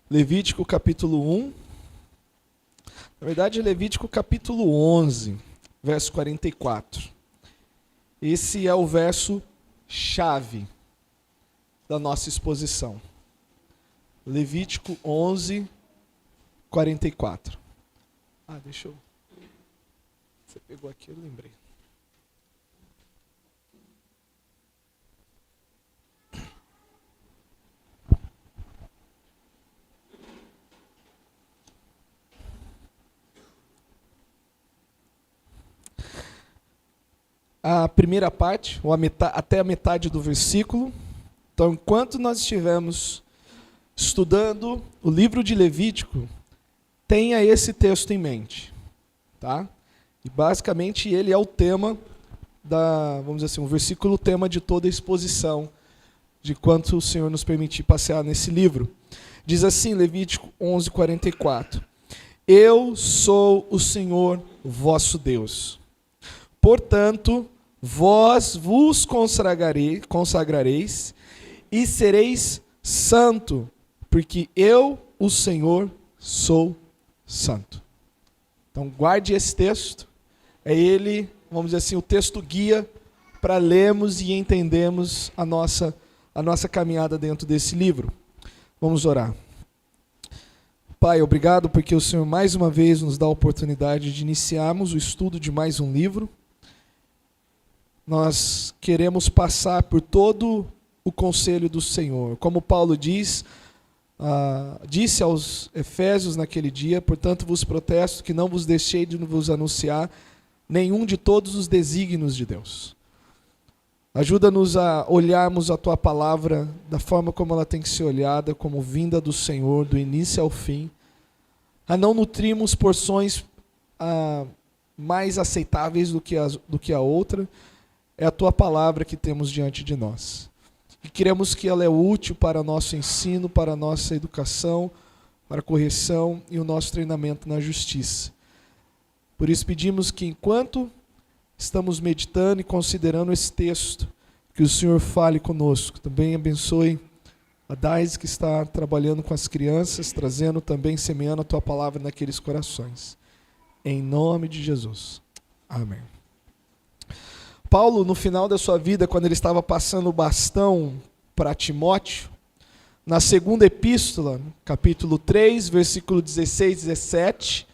Levítico capítulo 1. Na verdade, Levítico capítulo 11, verso 44. Esse é o verso chave da nossa exposição. Levítico 11, 44. Deixa eu... Você pegou aqui, eu lembrei. A primeira parte, ou até a metade do versículo. Então, enquanto nós estivermos estudando o livro de Levítico, tenha esse texto em mente, tá? E basicamente ele é o tema vamos dizer assim, o versículo tema de toda a exposição, de quanto o Senhor nos permitir passear nesse livro. Diz assim, Levítico 11, 44. Eu sou o Senhor vosso Deus. Portanto, vós vos consagrareis e sereis santo, porque eu, o Senhor, sou santo. Então guarde esse texto. É ele, vamos dizer assim, o texto guia para lermos e entendermos a nossa caminhada dentro desse livro. Vamos orar. Pai, obrigado porque o Senhor mais uma vez nos dá a oportunidade de iniciarmos o estudo de mais um livro. Nós queremos passar por todo o conselho do Senhor. Como Paulo disse aos Efésios naquele dia, portanto vos protesto que não vos deixei de vos anunciar nenhum de todos os desígnios de Deus. Ajuda-nos a olharmos a Tua palavra da forma como ela tem que ser olhada, como vinda do Senhor, do início ao fim, a não nutrirmos porções mais aceitáveis do que a outra. É a Tua palavra que temos diante de nós. E queremos que ela é útil para o nosso ensino, para a nossa educação, para a correção e o nosso treinamento na justiça. Por isso pedimos que enquanto estamos meditando e considerando esse texto, que o Senhor fale conosco. Também abençoe a Daisy que está trabalhando com as crianças, trazendo também, semeando a Tua palavra naqueles corações. Em nome de Jesus. Amém. Paulo, no final da sua vida, quando ele estava passando o bastão para Timóteo, na segunda epístola, capítulo 3, versículo 16 e 17,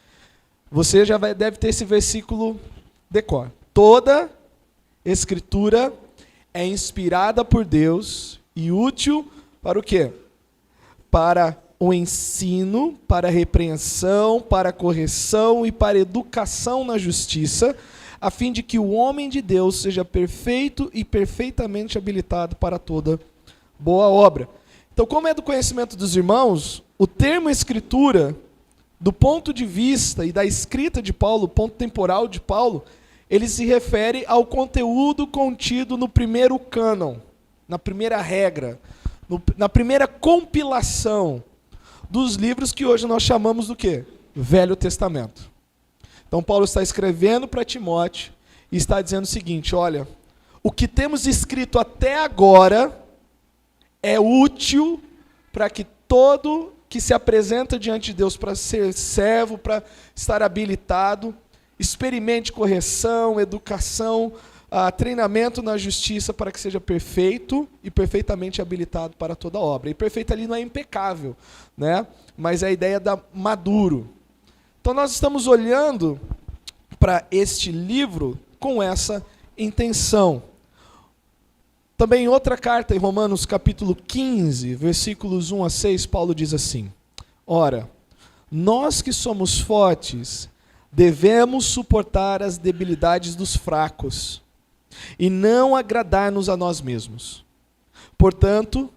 você já deve ter esse versículo decor. Toda escritura é inspirada por Deus e útil para o quê? Para o ensino, para a repreensão, para a correção e para a educação na justiça, a fim de que o homem de Deus seja perfeito e perfeitamente habilitado para toda boa obra. Então, como é do conhecimento dos irmãos, o termo escritura, do ponto de vista e da escrita de Paulo, ponto temporal de Paulo, ele se refere ao conteúdo contido no primeiro cânon, na primeira regra, na primeira compilação dos livros que hoje nós chamamos do quê? Velho Testamento. Então Paulo está escrevendo para Timóteo e está dizendo o seguinte, olha, o que temos escrito até agora é útil para que todo que se apresenta diante de Deus para ser servo, para estar habilitado, experimente correção, educação, treinamento na justiça para que seja perfeito e perfeitamente habilitado para toda obra. E perfeito ali não é impecável, né? Mas é a ideia da maduro. Então nós estamos olhando para este livro com essa intenção. Também em outra carta, em Romanos capítulo 15, versículos 1 a 6, Paulo diz assim, ora, nós que somos fortes, devemos suportar as debilidades dos fracos, e não agradar-nos a nós mesmos. Portanto,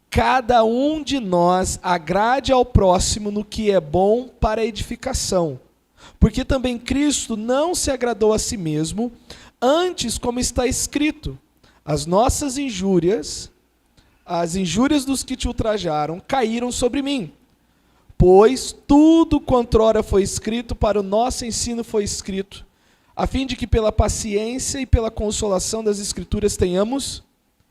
cada um de nós agrade ao próximo no que é bom para a edificação, porque também Cristo não se agradou a si mesmo, antes, como está escrito, as nossas injúrias, as injúrias dos que te ultrajaram, caíram sobre mim. Pois tudo quanto ora foi escrito, para o nosso ensino foi escrito, a fim de que pela paciência e pela consolação das Escrituras tenhamos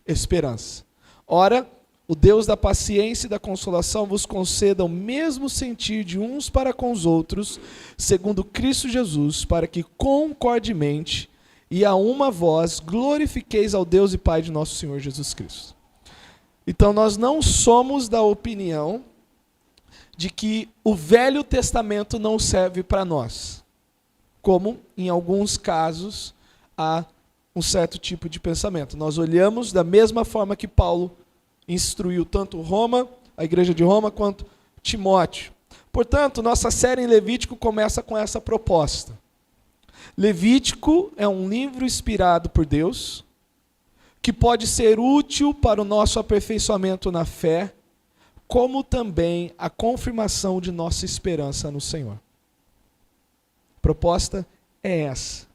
esperança. Ora, o Deus da paciência e da consolação vos conceda o mesmo sentir de uns para com os outros, segundo Cristo Jesus, para que concordemente e a uma voz glorifiqueis ao Deus e Pai de nosso Senhor Jesus Cristo. Então nós não somos da opinião de que o Velho Testamento não serve para nós, como em alguns casos há um certo tipo de pensamento. Nós olhamos da mesma forma que Paulo instruiu tanto Roma, a igreja de Roma, quanto Timóteo. Portanto, nossa série em Levítico começa com essa proposta. Levítico é um livro inspirado por Deus, que pode ser útil para o nosso aperfeiçoamento na fé, como também a confirmação de nossa esperança no Senhor. A proposta é essa.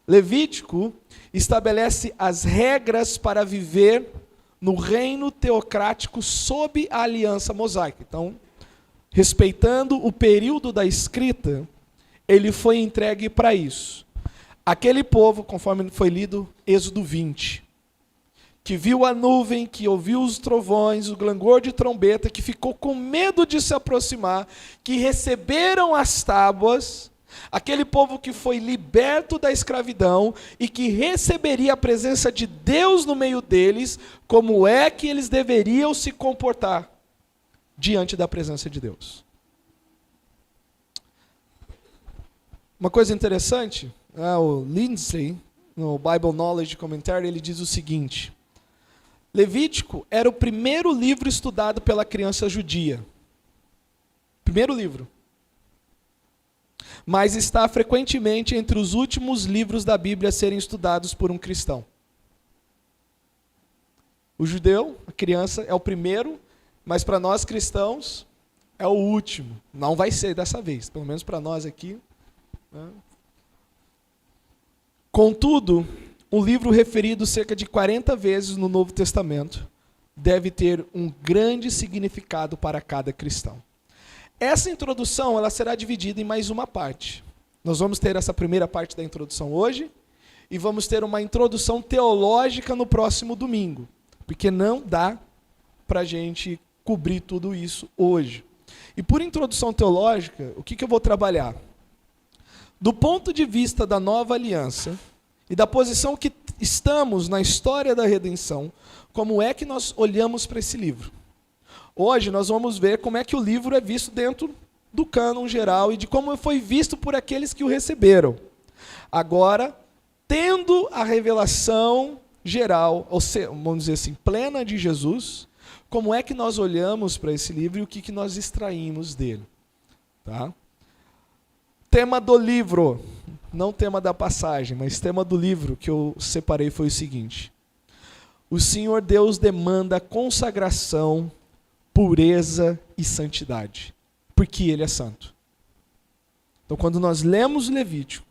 Levítico estabelece as regras para viver no reino teocrático sob a aliança mosaica. Então, respeitando o período da escrita, ele foi entregue para isso. Aquele povo, conforme foi lido, Êxodo 20, que viu a nuvem, que ouviu os trovões, o clangor de trombeta, que ficou com medo de se aproximar, que receberam as tábuas, aquele povo que foi liberto da escravidão e que receberia a presença de Deus no meio deles, como é que eles deveriam se comportar diante da presença de Deus. Uma coisa interessante, o Lindsay, no Bible Knowledge Commentary, ele diz o seguinte: Levítico era o primeiro livro estudado pela criança judia. Primeiro livro. Mas está frequentemente entre os últimos livros da Bíblia a serem estudados por um cristão. O judeu, a criança, é o primeiro, mas para nós cristãos é o último. Não vai ser dessa vez, pelo menos para nós aqui. Contudo, um livro referido cerca de 40 vezes no Novo Testamento deve ter um grande significado para cada cristão. Essa introdução ela será dividida em mais uma parte. Nós vamos ter essa primeira parte da introdução hoje e vamos ter uma introdução teológica no próximo domingo, porque não dá para a gente cobrir tudo isso hoje. E por introdução teológica, o que eu vou trabalhar? Do ponto de vista da nova aliança e da posição que estamos na história da redenção, como é que nós olhamos para esse livro? Hoje nós vamos ver como é que o livro é visto dentro do cânon geral e de como foi visto por aqueles que o receberam. Agora, tendo a revelação geral, ou seja, vamos dizer assim, plena de Jesus, como é que nós olhamos para esse livro e o que nós extraímos dele? Tá? Tema do livro, não tema da passagem, mas tema do livro que eu separei foi o seguinte: o Senhor Deus demanda consagração, pureza e santidade, porque Ele é santo. Então, quando nós lemos Levítico,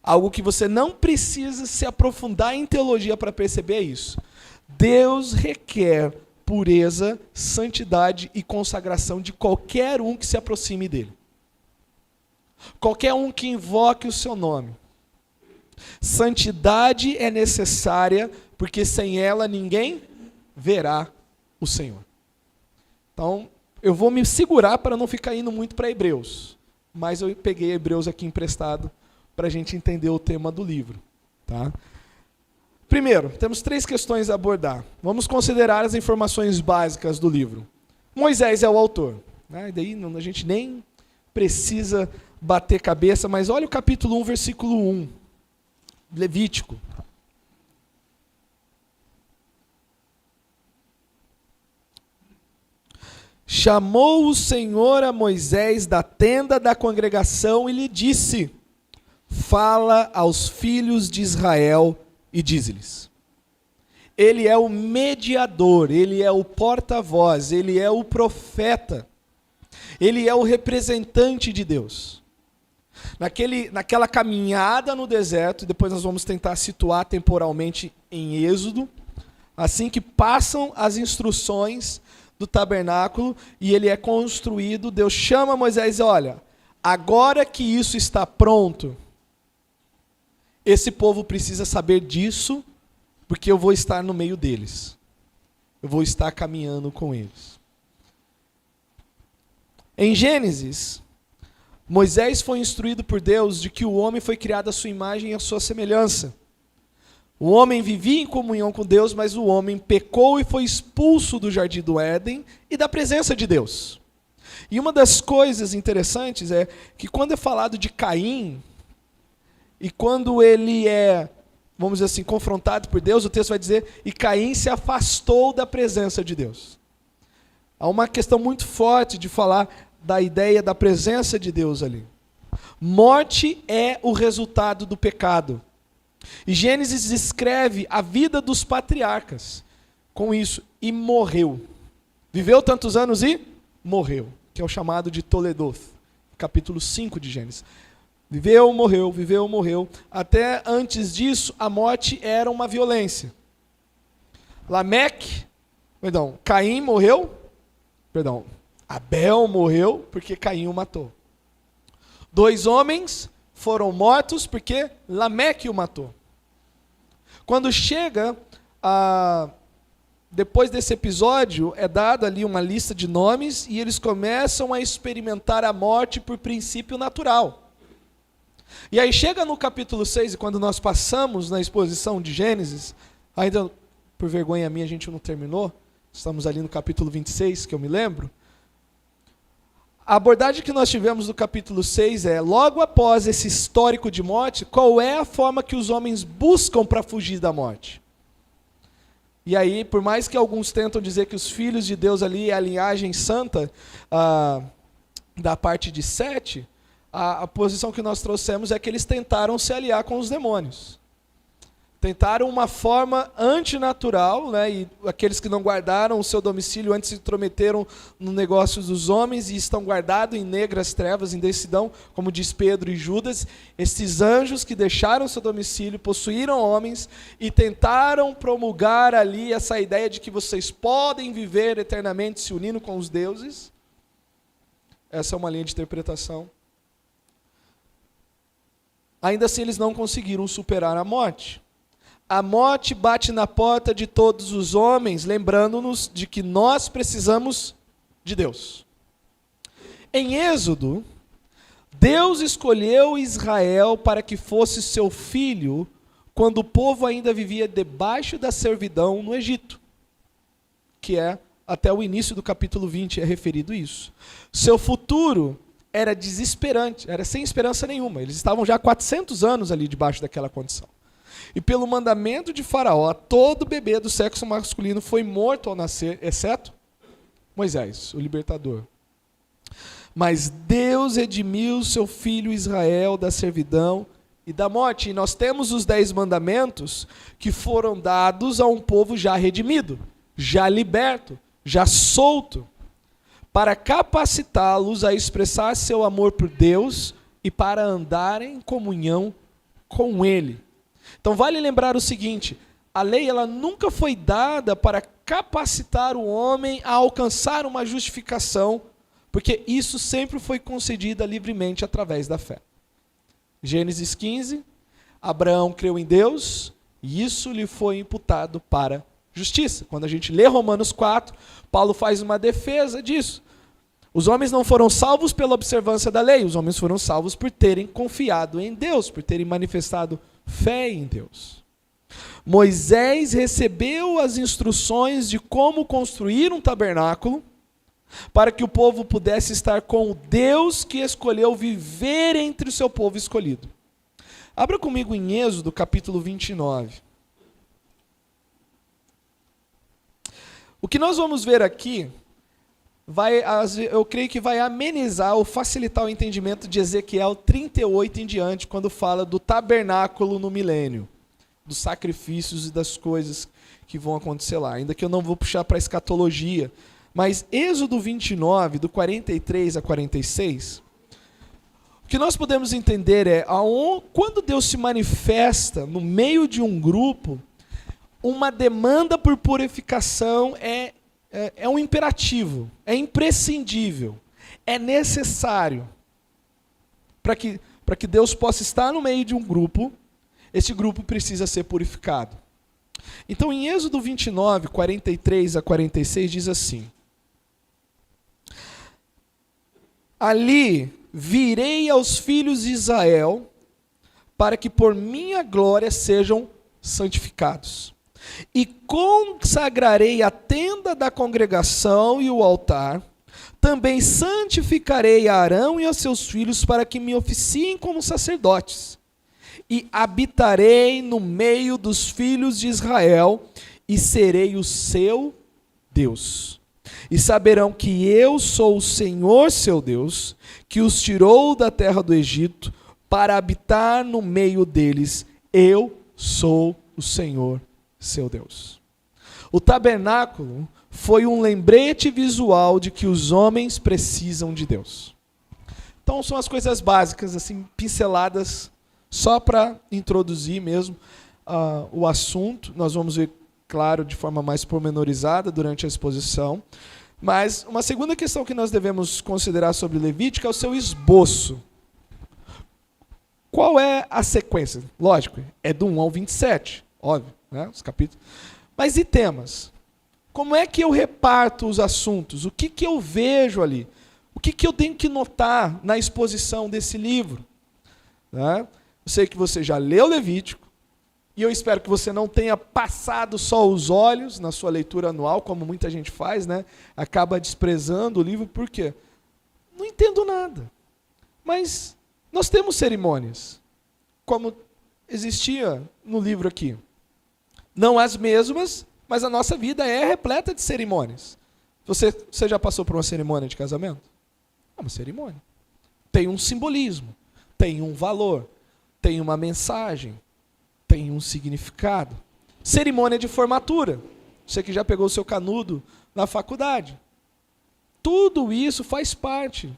algo que você não precisa se aprofundar em teologia para perceber é isso. Deus requer pureza, santidade e consagração de qualquer um que se aproxime dele. Qualquer um que invoque o seu nome. Santidade é necessária, porque sem ela ninguém verá o Senhor. Então, eu vou me segurar para não ficar indo muito para Hebreus. Mas eu peguei Hebreus aqui emprestado para a gente entender o tema do livro. Tá? Primeiro, temos 3 questões a abordar. Vamos considerar as informações básicas do livro. Moisés é o autor. Né? E daí a gente nem precisa bater cabeça, mas olha o capítulo 1, versículo 1. Levítico. Chamou o Senhor a Moisés da tenda da congregação e lhe disse: fala aos filhos de Israel e dize-lhes. Ele é o mediador, ele é o porta-voz, ele é o profeta, ele é o representante de Deus. Naquela caminhada no deserto, depois nós vamos tentar situar temporalmente em Êxodo, assim que passam as instruções do tabernáculo e ele é construído, Deus chama Moisés e olha, agora que isso está pronto, esse povo precisa saber disso, porque eu vou estar no meio deles. eu vou estar caminhando com eles. Em Gênesis, Moisés foi instruído por Deus de que o homem foi criado à sua imagem e à sua semelhança. O homem vivia em comunhão com Deus, mas o homem pecou e foi expulso do jardim do Éden e da presença de Deus. E uma das coisas interessantes é que quando é falado de Caim, e quando ele é, vamos dizer assim, confrontado por Deus, o texto vai dizer, e Caim se afastou da presença de Deus. Há uma questão muito forte de falar da ideia da presença de Deus ali. Morte é o resultado do pecado. E Gênesis descreve a vida dos patriarcas com isso, e morreu. Viveu tantos anos e morreu, que é o chamado de Toledoth, capítulo 5 de Gênesis. Viveu, morreu. Até antes disso, a morte era uma violência. Caim morreu, Abel morreu porque Caim o matou. 2 homens foram mortos porque Lameque o matou. Quando chega, depois desse episódio, é dada ali uma lista de nomes e eles começam a experimentar a morte por princípio natural. E aí chega no capítulo 6, e quando nós passamos na exposição de Gênesis, ainda por vergonha minha a gente não terminou, estamos ali no capítulo 26, que eu me lembro. A abordagem que nós tivemos no capítulo 6 é, logo após esse histórico de morte, qual é a forma que os homens buscam para fugir da morte? E aí, por mais que alguns tentam dizer que os filhos de Deus ali é a linhagem santa da parte de Sete, a posição que nós trouxemos é que eles tentaram se aliar com os demônios. Tentaram uma forma antinatural, né? E aqueles que não guardaram o seu domicílio antes se intrometeram no negócio dos homens e estão guardados em negras trevas, em densidão, como diz Pedro e Judas. Esses anjos que deixaram seu domicílio, possuíram homens e tentaram promulgar ali essa ideia de que vocês podem viver eternamente se unindo com os deuses. Essa é uma linha de interpretação. Ainda assim, eles não conseguiram superar a morte. A morte bate na porta de todos os homens, lembrando-nos de que nós precisamos de Deus. Em Êxodo, Deus escolheu Israel para que fosse seu filho quando o povo ainda vivia debaixo da servidão no Egito, que é até o início do capítulo 20 é referido isso. Seu futuro era desesperante, era sem esperança nenhuma. Eles estavam já há 400 anos ali debaixo daquela condição. E pelo mandamento de Faraó, todo bebê do sexo masculino foi morto ao nascer, exceto Moisés, o libertador. Mas Deus redimiu seu filho Israel da servidão e da morte. E nós temos os 10 mandamentos que foram dados a um povo já redimido, já liberto, já solto, para capacitá-los a expressar seu amor por Deus e para andar em comunhão com Ele. Então vale lembrar o seguinte, a lei ela nunca foi dada para capacitar o homem a alcançar uma justificação, porque isso sempre foi concedido livremente através da fé. Gênesis 15, Abraão creu em Deus e isso lhe foi imputado para justiça. Quando a gente lê Romanos 4, Paulo faz uma defesa disso. Os homens não foram salvos pela observância da lei, os homens foram salvos por terem confiado em Deus, por terem manifestado fé em Deus. Moisés recebeu as instruções de como construir um tabernáculo para que o povo pudesse estar com o Deus que escolheu viver entre o seu povo escolhido. Abra comigo em Êxodo, capítulo 29. O que nós vamos ver aqui, eu creio que vai amenizar ou facilitar o entendimento de Ezequiel 38 em diante, quando fala do tabernáculo no milênio, dos sacrifícios e das coisas que vão acontecer lá. Ainda que eu não vou puxar para a escatologia, mas Êxodo 29, do 43 a 46, o que nós podemos entender é, quando Deus se manifesta no meio de um grupo, uma demanda por purificação é um imperativo, é imprescindível, é necessário para que Deus possa estar no meio de um grupo, esse grupo precisa ser purificado. Então, em Êxodo 29, 43 a 46, diz assim: ali virei aos filhos de Israel, para que por minha glória sejam santificados. E consagrarei a tenda da congregação e o altar. Também santificarei a Arão e a seus filhos, para que me oficiem como sacerdotes. E habitarei no meio dos filhos de Israel, e serei o seu Deus. E saberão que eu sou o Senhor seu Deus, que os tirou da terra do Egito, para habitar no meio deles. Eu sou o Senhor seu Deus. O tabernáculo foi um lembrete visual de que os homens precisam de Deus. Então são as coisas básicas, assim, pinceladas, só para introduzir mesmo o assunto. Nós vamos ver, claro, de forma mais pormenorizada durante a exposição. Mas uma segunda questão que nós devemos considerar sobre Levítico é o seu esboço. Qual é a sequência? Lógico, é do 1 ao 27, óbvio, né? Os capítulos. Mas e temas? Como é que eu reparto os assuntos? O que eu vejo ali? O que eu tenho que notar na exposição desse livro? Né? Eu sei que você já leu Levítico, e eu espero que você não tenha passado só os olhos na sua leitura anual, como muita gente faz, né? Acaba desprezando o livro, por quê? Não entendo nada. Mas nós temos cerimônias, como existia no livro aqui. Não as mesmas, mas a nossa vida é repleta de cerimônias. Você já passou por uma cerimônia de casamento? É uma cerimônia. Tem um simbolismo, tem um valor, tem uma mensagem, tem um significado. Cerimônia de formatura. Você que já pegou o seu canudo na faculdade. Tudo isso faz parte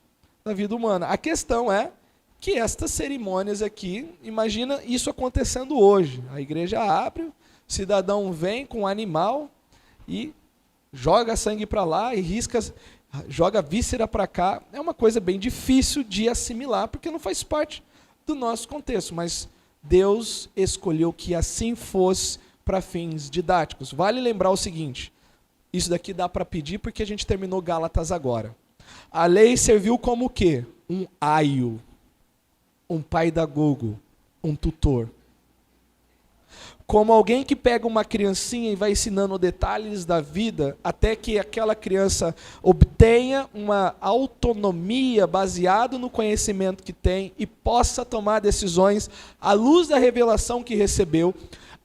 da vida humana. A questão é que estas cerimônias aqui, imagina isso acontecendo hoje. A igreja abre, o cidadão vem com um animal e joga sangue para lá e joga víscera para cá. É uma coisa bem difícil de assimilar, porque não faz parte do nosso contexto, mas Deus escolheu que assim fosse para fins didáticos. Vale lembrar o seguinte, isso daqui dá para pedir porque a gente terminou Gálatas agora. A lei serviu como o quê? Um aio, um pedagogo, um tutor. Como alguém que pega uma criancinha e vai ensinando detalhes da vida, até que aquela criança obtenha uma autonomia baseada no conhecimento que tem e possa tomar decisões à luz da revelação que recebeu.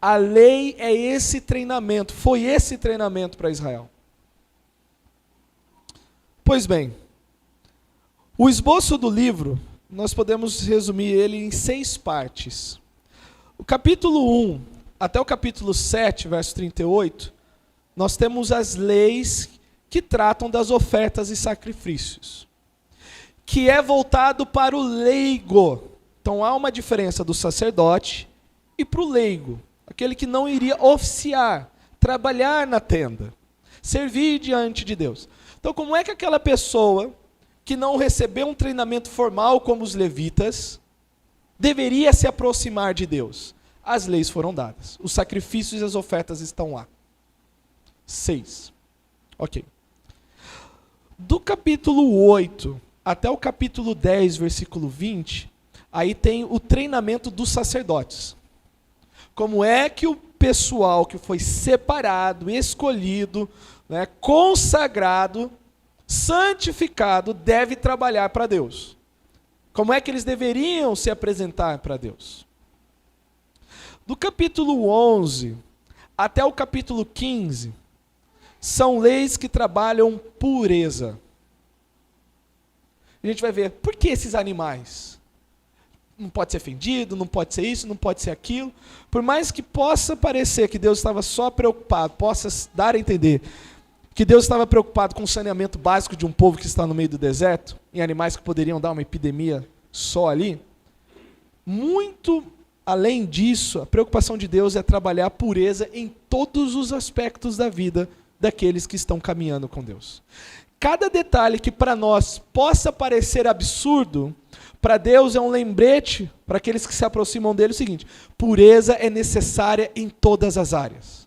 A lei é esse treinamento, foi esse treinamento para Israel. Pois bem, o esboço do livro, nós podemos resumir ele em 6 partes. O capítulo 1 até o capítulo 7, verso 38, nós temos as leis que tratam das ofertas e sacrifícios, que é voltado para o leigo. Então há uma diferença do sacerdote e para o leigo, aquele que não iria oficiar, trabalhar na tenda, servir diante de Deus. Então como é que aquela pessoa que não recebeu um treinamento formal como os levitas deveria se aproximar de Deus? As leis foram dadas. Os sacrifícios e as ofertas estão lá. 6. Ok. Do capítulo 8 até o capítulo 10, versículo 20, aí tem o treinamento dos sacerdotes. Como é que o pessoal que foi separado, escolhido, né, consagrado, santificado, deve trabalhar para Deus? Como é que eles deveriam se apresentar para Deus? Do capítulo 11 até o capítulo 15, são leis que trabalham pureza. A gente vai ver, por que esses animais? Não pode ser fendido, não pode ser isso, não pode ser aquilo. Por mais que possa parecer que Deus estava só preocupado, possa dar a entender que Deus estava preocupado com o saneamento básico de um povo que está no meio do deserto, em animais que poderiam dar uma epidemia só ali, muito além disso, a preocupação de Deus é trabalhar a pureza em todos os aspectos da vida daqueles que estão caminhando com Deus. Cada detalhe que para nós possa parecer absurdo, para Deus é um lembrete, para aqueles que se aproximam dele, é o seguinte: pureza é necessária em todas as áreas.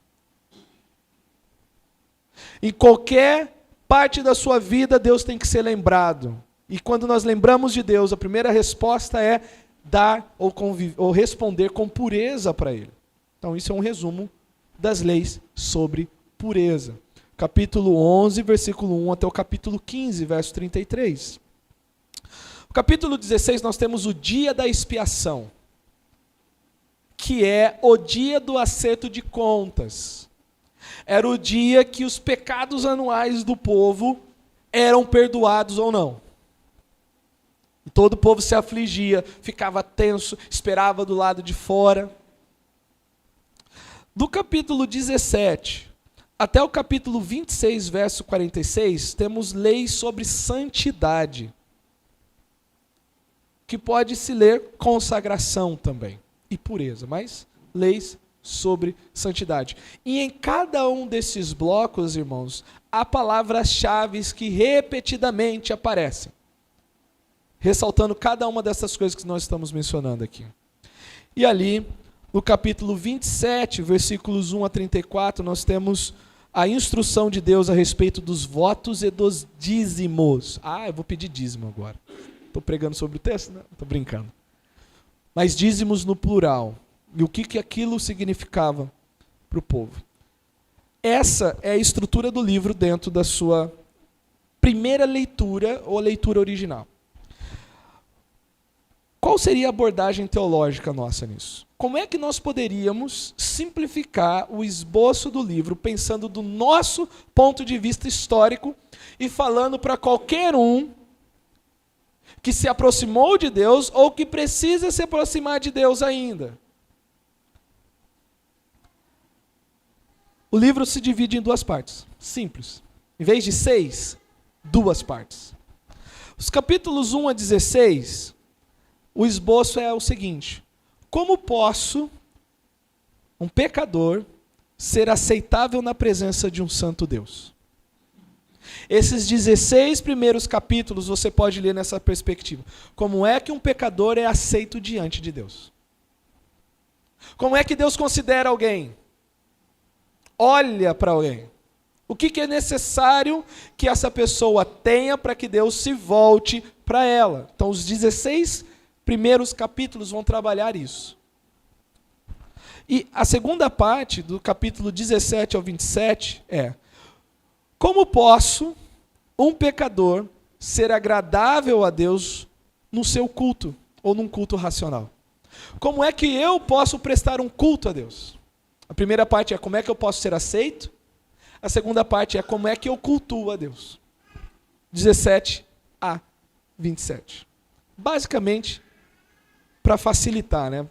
Em qualquer parte da sua vida, Deus tem que ser lembrado. E quando nós lembramos de Deus, a primeira resposta é dar ou responder com pureza para Ele. Então isso é um resumo das leis sobre pureza. Capítulo 11, versículo 1 até o capítulo 15, verso 33. No capítulo 16 nós temos o dia da expiação, que é o dia do acerto de contas. Era o dia que os pecados anuais do povo eram perdoados ou não. E todo o povo se afligia, ficava tenso, esperava do lado de fora. Do capítulo 17 até o capítulo 26, verso 46, temos leis sobre santidade, que pode se ler consagração também, e pureza, mas leis sobre santidade. E em cada um desses blocos, irmãos, há palavras-chave que repetidamente aparecem, ressaltando cada uma dessas coisas que nós estamos mencionando aqui. E ali, no capítulo 27, versículos 1 a 34, nós temos a instrução de Deus a respeito dos votos e dos dízimos. Eu vou pedir dízimo agora. Estou pregando sobre o texto? Não, estou brincando. Mas dízimos no plural. E o que aquilo significava para o povo. Essa é a estrutura do livro dentro da sua primeira leitura ou leitura original. Qual seria a abordagem teológica nossa nisso? Como é que nós poderíamos simplificar o esboço do livro pensando do nosso ponto de vista histórico e falando para qualquer um que se aproximou de Deus ou que precisa se aproximar de Deus ainda? O livro se divide em duas partes, simples. Em vez de 6, 2 partes. Os capítulos 1 a 16, o esboço é o seguinte: como posso, um pecador, ser aceitável na presença de um santo Deus? Esses 16 primeiros capítulos você pode ler nessa perspectiva. Como é que um pecador é aceito diante de Deus? Como é que Deus considera alguém? Olha para alguém. O que é necessário que essa pessoa tenha para que Deus se volte para ela? Então, os 16 primeiros capítulos vão trabalhar isso. E a segunda parte, do capítulo 17 ao 27, é: como posso, um pecador, ser agradável a Deus no seu culto, ou num culto racional? Como é que eu posso prestar um culto a Deus? A primeira parte é como é que eu posso ser aceito. A segunda parte é como é que eu cultuo a Deus. 17 a 27. Basicamente, para facilitar, né?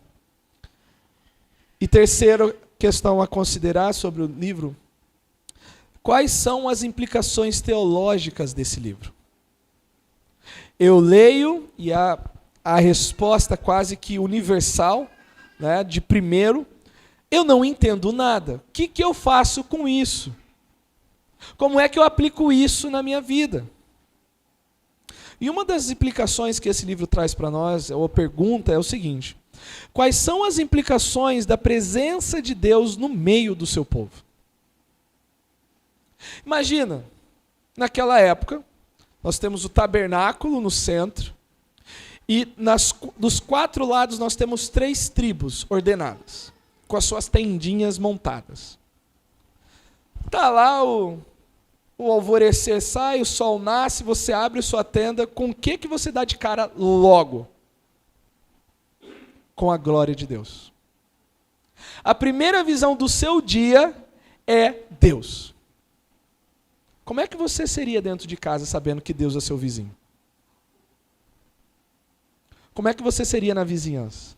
E terceira questão a considerar sobre o livro: quais são as implicações teológicas desse livro? Eu leio e a resposta quase que universal, né, de primeiro: eu não entendo nada. O que eu faço com isso? Como é que eu aplico isso na minha vida? E uma das implicações que esse livro traz para nós, ou a pergunta, é o seguinte: quais são as implicações da presença de Deus no meio do seu povo? Imagina, naquela época, nós temos o tabernáculo no centro, e dos 4 lados nós temos 3 tribos ordenadas, com as suas tendinhas montadas. Está lá o alvorecer sai, o sol nasce, você abre sua tenda, com o que você dá de cara logo? Com a glória de Deus. A primeira visão do seu dia é Deus. Como é que você seria dentro de casa sabendo que Deus é seu vizinho? Como é que você seria na vizinhança?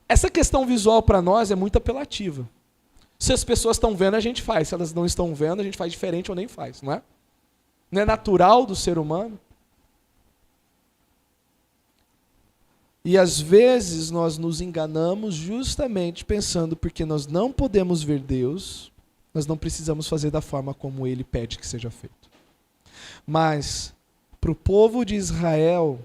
Essa questão visual para nós é muito apelativa. Se as pessoas estão vendo, a gente faz. Se elas não estão vendo, a gente faz diferente ou nem faz, não é? Não é natural do ser humano? E às vezes nós nos enganamos justamente pensando porque nós não podemos ver Deus, nós não precisamos fazer da forma como Ele pede que seja feito. Mas, para o povo de Israel,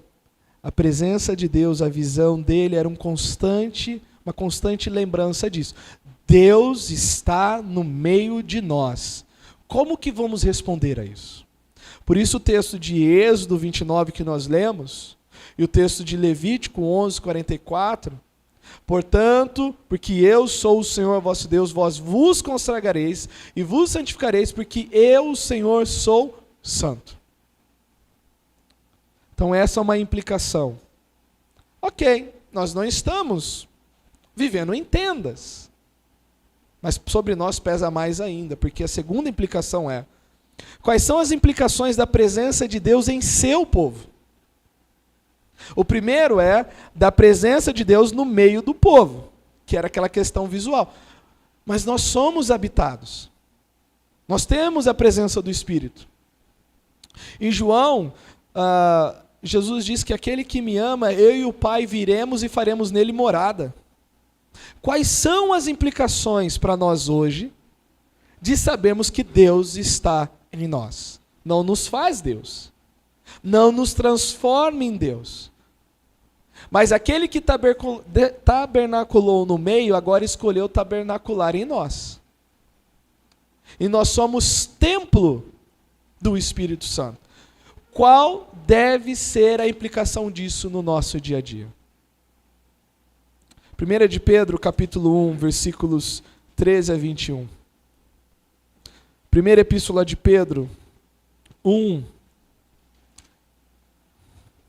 a presença de Deus, a visão dele era uma constante lembrança disso. Deus está no meio de nós. Como que vamos responder a isso? Por isso o texto de Êxodo 29 que nós lemos, e o texto de Levítico 11:44, portanto, porque eu sou o Senhor vosso Deus, vós vos consagrareis e vos santificareis, porque eu, o Senhor, sou santo. Então essa é uma implicação. Ok, nós não estamos vivendo em tendas, mas sobre nós pesa mais ainda, porque a segunda implicação é: quais são as implicações da presença de Deus em seu povo? O primeiro é da presença de Deus no meio do povo, que era aquela questão visual. Mas nós somos habitados. Nós temos a presença do Espírito. Em João, Jesus diz que aquele que me ama, eu e o Pai viremos e faremos nele morada. Quais são as implicações para nós hoje de sabermos que Deus está em nós? Não nos faz Deus. Não nos transforma em Deus. Mas aquele que tabernaculou no meio, agora escolheu tabernacular em nós. E nós somos templo do Espírito Santo. Qual deve ser a implicação disso no nosso dia a dia? 1 de Pedro, capítulo 1, versículos 13 a 21. Primeira epístola de Pedro, 1,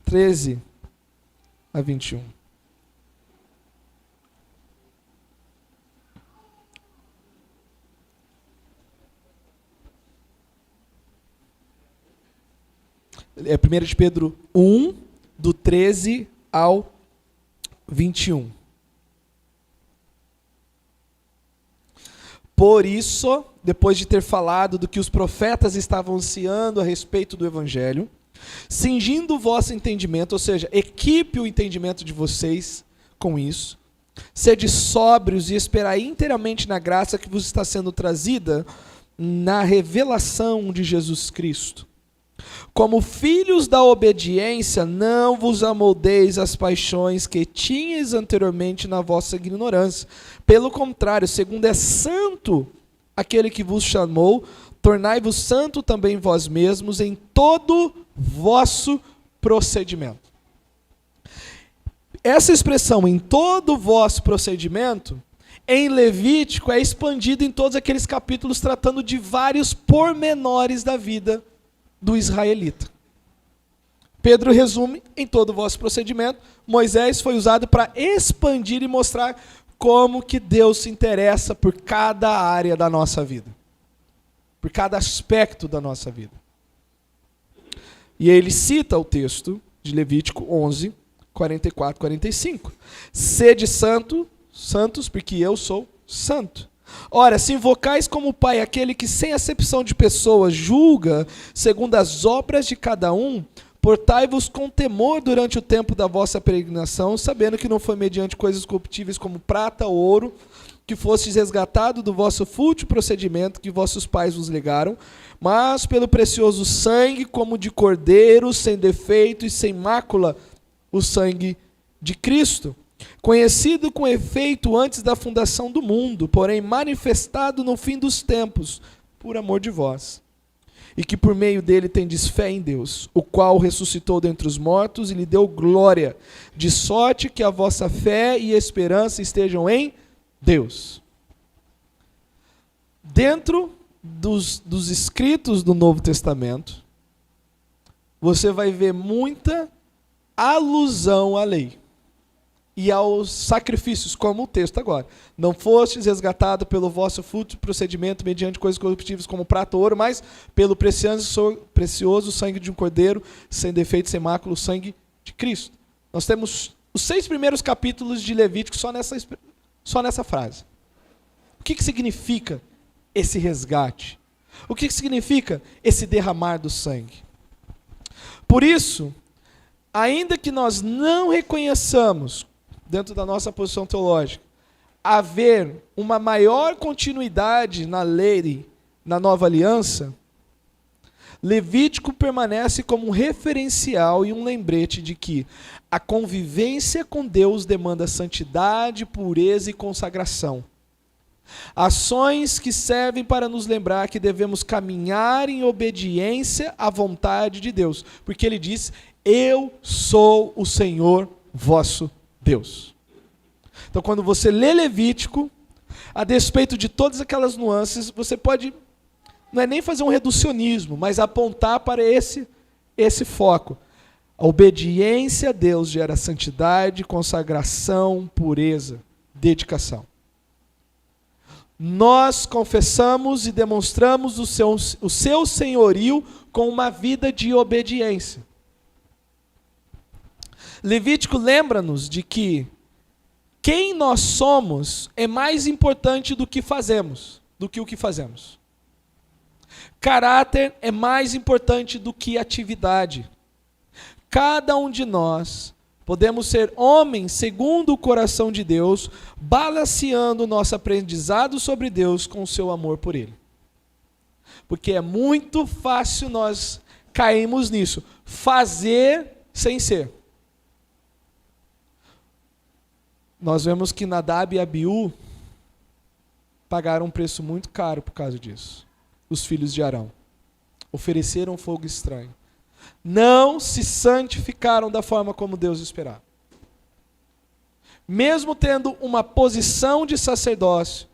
13 a 21. É 1 de Pedro 1, do 13 ao 21. Por isso, depois de ter falado do que os profetas estavam anunciando a respeito do Evangelho, cingindo o vosso entendimento, ou seja, equipe o entendimento de vocês com isso, sede sóbrios e esperai inteiramente na graça que vos está sendo trazida na revelação de Jesus Cristo. Como filhos da obediência, não vos amoldeis às paixões que tinhas anteriormente na vossa ignorância. Pelo contrário, segundo é santo aquele que vos chamou, tornai-vos santo também vós mesmos em todo vosso procedimento. Essa expressão, em todo vosso procedimento, em Levítico é expandida em todos aqueles capítulos tratando de vários pormenores da vida do israelita. Pedro resume em todo o vosso procedimento. Moisés foi usado para expandir e mostrar como que Deus se interessa por cada área da nossa vida, por cada aspecto da nossa vida. E ele cita o texto de Levítico 11, 44, 45. Sede santos, porque eu sou santo. Ora, se invocais como Pai aquele que sem acepção de pessoas julga segundo as obras de cada um, portai-vos com temor durante o tempo da vossa peregrinação, sabendo que não foi mediante coisas corruptíveis como prata ou ouro, que fostes resgatado do vosso fútil procedimento que vossos pais vos legaram, mas pelo precioso sangue como de cordeiro, sem defeito e sem mácula, o sangue de Cristo, conhecido com efeito antes da fundação do mundo, porém manifestado no fim dos tempos, por amor de vós, e que por meio dele tendes fé em Deus, o qual ressuscitou dentre os mortos e lhe deu glória, de sorte que a vossa fé e esperança estejam em Deus. Dentro dos escritos do Novo Testamento, você vai ver muita alusão à lei e aos sacrifícios, como o texto agora. Não fostes resgatado pelo vosso fútil procedimento mediante coisas corruptíveis como prata ou ouro, mas pelo precioso sangue de um cordeiro, sem defeito, sem mácula, o sangue de Cristo. Nós temos os 6 primeiros capítulos de Levítico só nessa frase. O que significa esse resgate? O que significa esse derramar do sangue? Por isso, ainda que nós não reconheçamos, dentro da nossa posição teológica, haver uma maior continuidade na lei, na nova aliança, Levítico permanece como um referencial e um lembrete de que a convivência com Deus demanda santidade, pureza e consagração. Ações que servem para nos lembrar que devemos caminhar em obediência à vontade de Deus. Porque ele diz, eu sou o Senhor vosso Deus. Então quando você lê Levítico, a despeito de todas aquelas nuances, você pode, não é nem fazer um reducionismo, mas apontar para esse foco. A obediência a Deus gera santidade, consagração, pureza, dedicação. Nós confessamos e demonstramos o seu senhorio com uma vida de obediência. Levítico lembra-nos de que quem nós somos é mais importante do que fazemos, do que o que fazemos. Caráter é mais importante do que atividade. Cada um de nós podemos ser homens segundo o coração de Deus, balanceando o nosso aprendizado sobre Deus com o seu amor por Ele. Porque é muito fácil nós cairmos nisso. Fazer sem ser. Nós vemos que Nadab e Abiú pagaram um preço muito caro por causa disso. Os filhos de Arão ofereceram fogo estranho. Não se santificaram da forma como Deus esperava. Mesmo tendo uma posição de sacerdócio,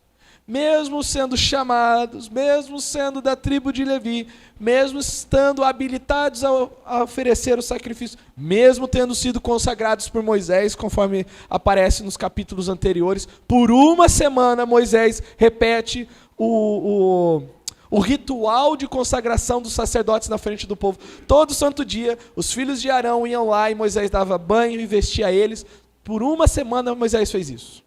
mesmo sendo chamados, mesmo sendo da tribo de Levi, mesmo estando habilitados a oferecer o sacrifício, mesmo tendo sido consagrados por Moisés, conforme aparece nos capítulos anteriores, por uma semana Moisés repete o ritual de consagração dos sacerdotes na frente do povo. Todo santo dia, os filhos de Arão iam lá e Moisés dava banho e vestia eles. Por uma semana Moisés fez isso.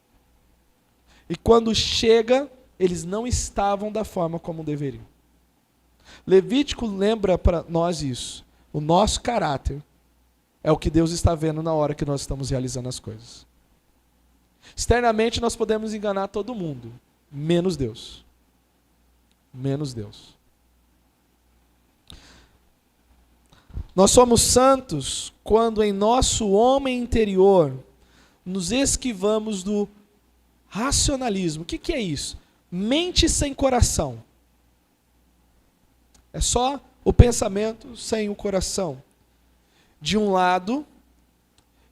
E quando chega, eles não estavam da forma como deveriam. Levítico lembra para nós isso. O nosso caráter é o que Deus está vendo na hora que nós estamos realizando as coisas. Externamente nós podemos enganar todo mundo, menos Deus. Menos Deus. Nós somos santos quando em nosso homem interior nos esquivamos do racionalismo. O que é isso? Mente sem coração. É só o pensamento sem o coração. De um lado,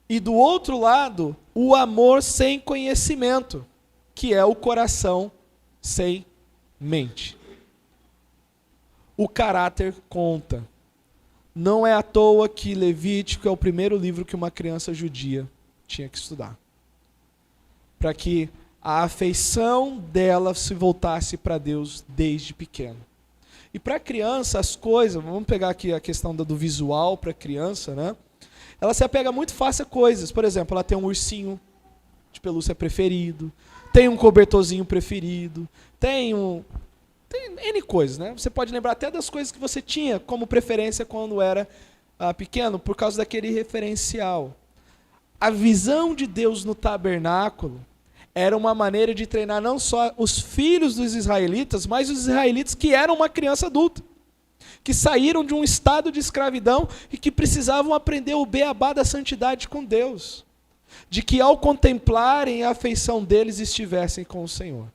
e do outro lado, o amor sem conhecimento, que é o coração sem mente. O caráter conta. Não é à toa que Levítico é o primeiro livro que uma criança judia tinha que estudar. Para que a afeição dela se voltasse para Deus desde pequeno. E para a criança, as coisas, vamos pegar aqui a questão do visual para a criança, né? Ela se apega muito fácil a coisas. Por exemplo, ela tem um ursinho de pelúcia preferido, tem um cobertorzinho preferido, tem N coisas, né? Você pode lembrar até das coisas que você tinha como preferência quando era pequeno, por causa daquele referencial. A visão de Deus no tabernáculo era uma maneira de treinar não só os filhos dos israelitas, mas os israelitas que eram uma criança adulta, que saíram de um estado de escravidão e que precisavam aprender o beabá da santidade com Deus, de que ao contemplarem a afeição deles estivessem com o Senhor.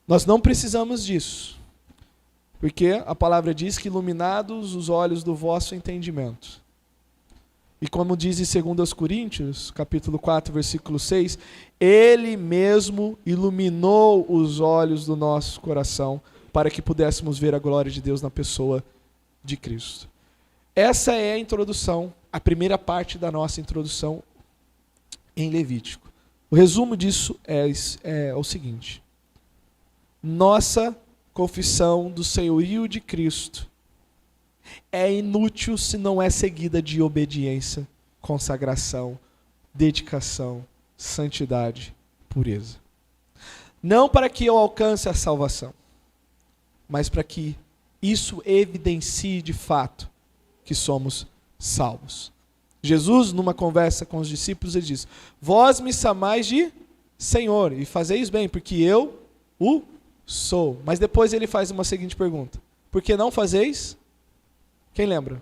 Nós não precisamos disso, porque a palavra diz que iluminados os olhos do vosso entendimento. E como diz em 2 Coríntios, capítulo 4, versículo 6, Ele mesmo iluminou os olhos do nosso coração para que pudéssemos ver a glória de Deus na pessoa de Cristo. Essa é a introdução, a primeira parte da nossa introdução em Levítico. O resumo disso é o seguinte: nossa confissão do senhorio de Cristo é inútil se não é seguida de obediência, consagração, dedicação, santidade, pureza. Não para que eu alcance a salvação, mas para que isso evidencie de fato que somos salvos. Jesus, numa conversa com os discípulos, ele diz: vós me chamais de Senhor, e fazeis bem, porque eu o sou. Mas depois ele faz uma seguinte pergunta: por que não fazeis? Quem lembra?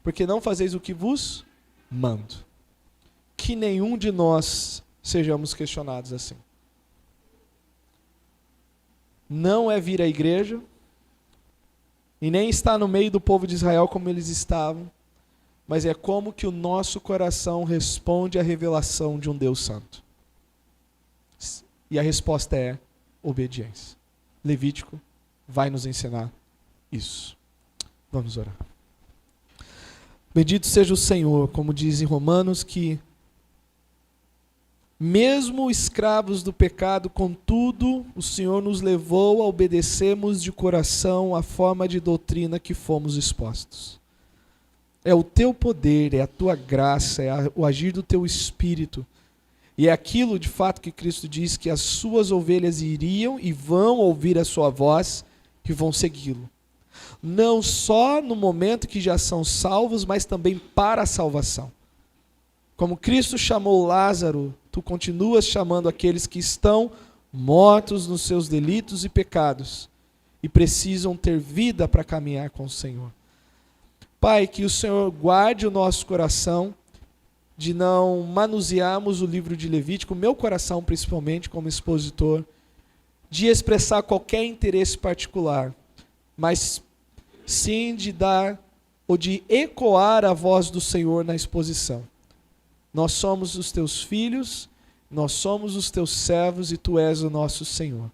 Porque não fazeis o que vos mando. Que nenhum de nós sejamos questionados assim. não é vir à igreja, e nem estar no meio do povo de Israel como eles estavam, mas é como que o nosso coração responde à revelação de um Deus santo. E a resposta é obediência. Levítico vai nos ensinar isso. Vamos orar. Bendito seja o Senhor, como diz em Romanos, que mesmo escravos do pecado, contudo, o Senhor nos levou a obedecermos de coração a forma de doutrina que fomos expostos. É o teu poder, é a tua graça, é o agir do teu Espírito. E é aquilo, de fato, que Cristo diz, que as suas ovelhas iriam e vão ouvir a sua voz, que vão segui-lo. Não só no momento que já são salvos, mas também para a salvação. Como Cristo chamou Lázaro, tu continuas chamando aqueles que estão mortos nos seus delitos e pecados e precisam ter vida para caminhar com o Senhor. Pai, que o Senhor guarde o nosso coração de não manusearmos o livro de Levítico, meu coração principalmente como expositor, de expressar qualquer interesse particular, mas sim de dar ou de ecoar a voz do Senhor na exposição. Nós somos os teus filhos, nós somos os teus servos e tu és o nosso Senhor.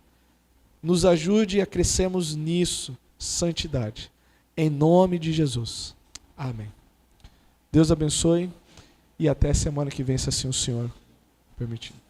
Nos ajude a crescermos nisso, santidade. Em nome de Jesus. Amém. Deus abençoe e até semana que vem, se assim o Senhor permitir.